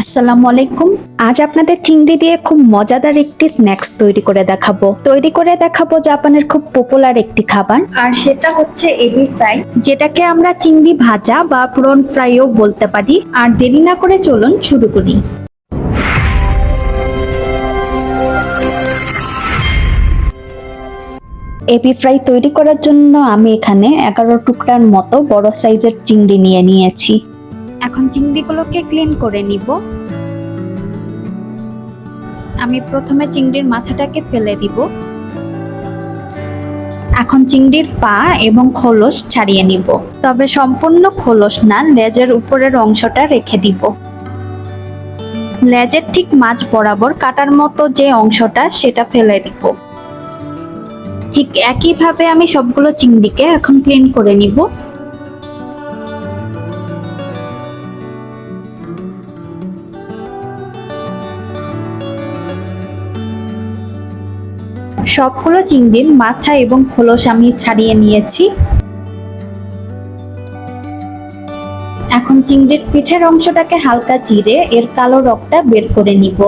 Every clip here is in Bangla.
আসসালামু আলাইকুম। আজ আপনাদের চিংড়ি দিয়ে খুব মজাদার একটি স্ন্যাক্স তৈরি করে দেখাবো জাপানের খুব পপুলার একটি খাবার, আর সেটা হচ্ছে এবির ফ্রাই, যেটাকে আমরা চিংড়ি ভাজা বা প্রন ফ্রাইও বলতে পারি। আর দেরি না করে চলুন শুরু করি। এবি ফ্রাই তৈরি করার জন্য আমি এখানে 11 টুকরার মতো বড় সাইজের চিংড়ি নিয়ে নিয়েছি। এখন চিংড়িগুলোকে ক্লিন করে নিব। আমি প্রথমে চিংড়ির মাথাটাকে ফেলে দিব। এখন চিংড়ির পা এবং খোলস ছাড়িয়ে নিব, তবে সম্পূর্ণ খোলস না, লেজের উপরের অংশটা রেখে দিব। লেজের ঠিক মাঝ বরাবর কাটার মতো যে অংশটা সেটা ফেলে দিব। ঠিক একইভাবে আমি সবগুলো চিংড়িকে এখন ক্লিন করে নিব। সবগুলো চিংড়ির মাথা এবং খোলস আমি ছাড়িয়ে নিয়েছি। এখন চিংড়ির পিঠের অংশটাকে হালকা চিরে এর কালো রগটা বের করে নিব।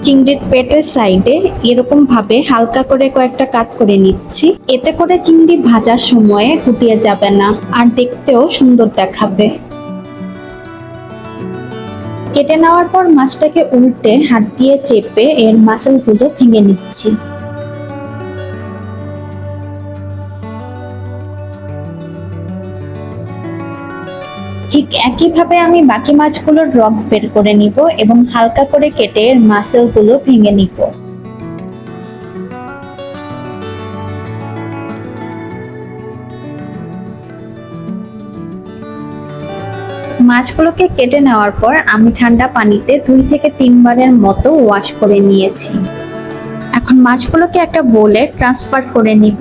চিংড়ির পেটের সাইডে এরকম ভাবে হালকা করে কয়েকটা কাট করে নিচ্ছি। এতে করে চিংড়ি ভাজার সময়ে গুটিয়ে যাবে না, আর দেখতেও সুন্দর দেখাবে। কেটে নেওয়ার পর মাছটাকে উল্টে হাত দিয়ে চেপে এর মাসলগুলো ভেঙে নিচ্ছি। ঠিক একইভাবে আমি বাকি মাছগুলোর রগ বের করে নিব এবং হালকা করে কেটে এর মাসলগুলো ভেঙে নিব। মাছগুলোকে কেটে নেওয়ার পর আমি ঠান্ডা পানিতে 2 থেকে 3 বারের মতো ওয়াশ করে নিয়েছি। এখন মাছগুলোকে একটা বোলে ট্রান্সফার করে নিব।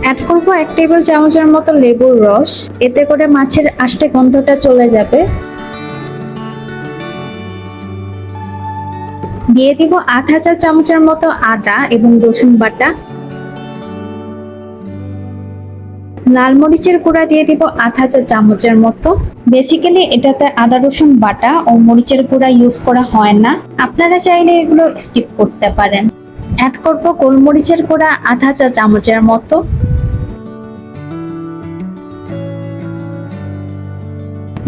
অ্যাড করব 1 টেবিল চামচের মতো লেবুর রস, এতে করে মাছের আষ্টে গন্ধটা চলে যাবে। দিয়ে দিব আধা চা চামচের মতো আদা এবং রসুন বাটা। লাল মরিচের গুঁড়া দিয়ে দিব আধা চা চামচের মতো। বেসিক্যালি এটাতে আদা রসুন বাটা ও মরিচের গুঁড়া ইউজ করা হয় না, আপনারা চাইলে এগুলো স্কিপ করতে পারেন। অ্যাড করব গোলমরিচের গুঁড়া আধা চা চামচের মতো।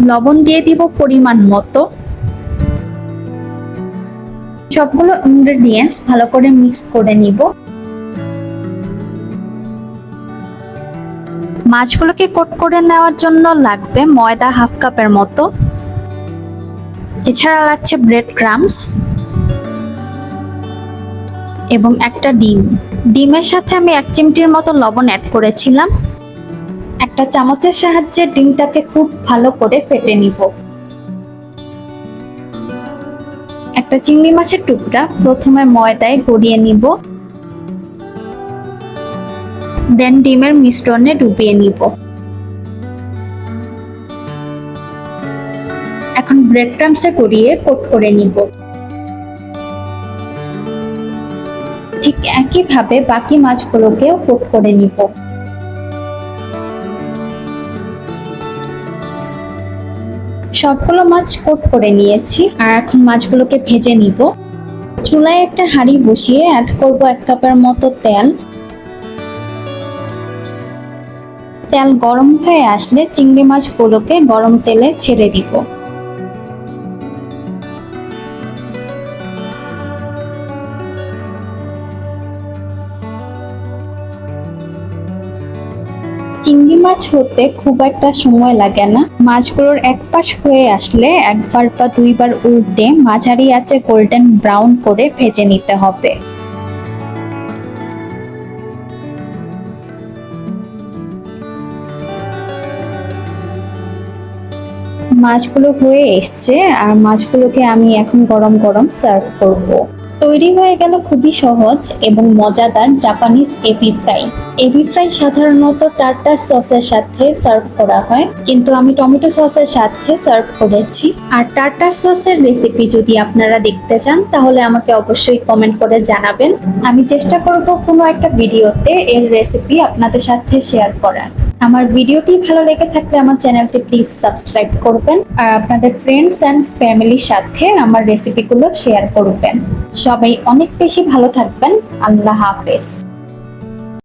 লবণ দিয়ে দিব পরিমাণ মতো। সবগুলো ইনগ্রেডিয়েন্টস ভালো করে মিক্স করে নিব। মাছগুলোকে কোট করে নেওয়ার জন্য লাগবে ময়দা হাফ কাপের মতো, এছাড়া লাগছে ব্রেড ক্রাম্বস এবং একটা ডিম। ডিমের সাথে আমি 1 চিমটির মতো লবণ অ্যাড করেছিলাম। একটা চামচের সাহায্যে ডিমটাকে খুব ভালো করে ফেটে নিব। একটা চিংড়ি মাছের টুকরা প্রথমে ময়দায় গড়িয়ে নিব, দেন ডিমের মিশ্রণে ডুবিয়ে নিব। এখন ব্রেড ক্রাম্বসে গড়িয়ে কোট করে নিব। ঠিক একইভাবে বাকি মাছগুলোকেও কোট করে নিব। সবগুলো মাছ কোট করে নিয়েছি, আর এখন মাছগুলোকে ভেজে নিব। চুলায় একটা হাঁড়ি বসিয়ে অ্যাড করব 1 কাপের মতো তেল। তেল গরম হয়ে আসলে চিংড়ি মাছগুলোকে গরম তেলে ছেড়ে দিব। চিংড়ি মাছ হতে খুব একটা সময় লাগে না। মাছগুলোর এক পাশ হয়ে আসলে 1 বার বা 2 বার উল্টে মাঝারি আঁচে গোল্ডেন ব্রাউন করে ভেজে নিতে হবে। মাছগুলো হয়ে এসছে, আর মাছগুলোকে আমি এখন গরম গরম সার্ভ করব। তৈরি হয়ে গেল খুবই সহজ এবং মজাদার Japanese ebi fry. Ebi fry সাধারণত টার্টার সসের সাথে সার্ভ করা হয়, কিন্তু আমি টমেটো সসের সাথে সার্ভ করেছি। আর টার্টার সসের রেসিপি যদি আপনারা দেখতে চান তাহলে আমাকে অবশ্যই কমেন্ট করে জানাবেন। আমি চেষ্টা করব কোনো একটা ভিডিওতে এর রেসিপি আপনাদের সাথে শেয়ার করার। আমার ভিডিওটি ভালো লেগে থাকলে আমার চ্যানেলটি প্লিজ সাবস্ক্রাইব করবেন আর আপনাদের ফ্রেন্ডস অ্যান্ড ফ্যামিলির সাথে আমার রেসিপিগুলো শেয়ার করবেন। সবাই অনেক বেশি ভালো থাকবেন। আল্লাহ হাফেজ।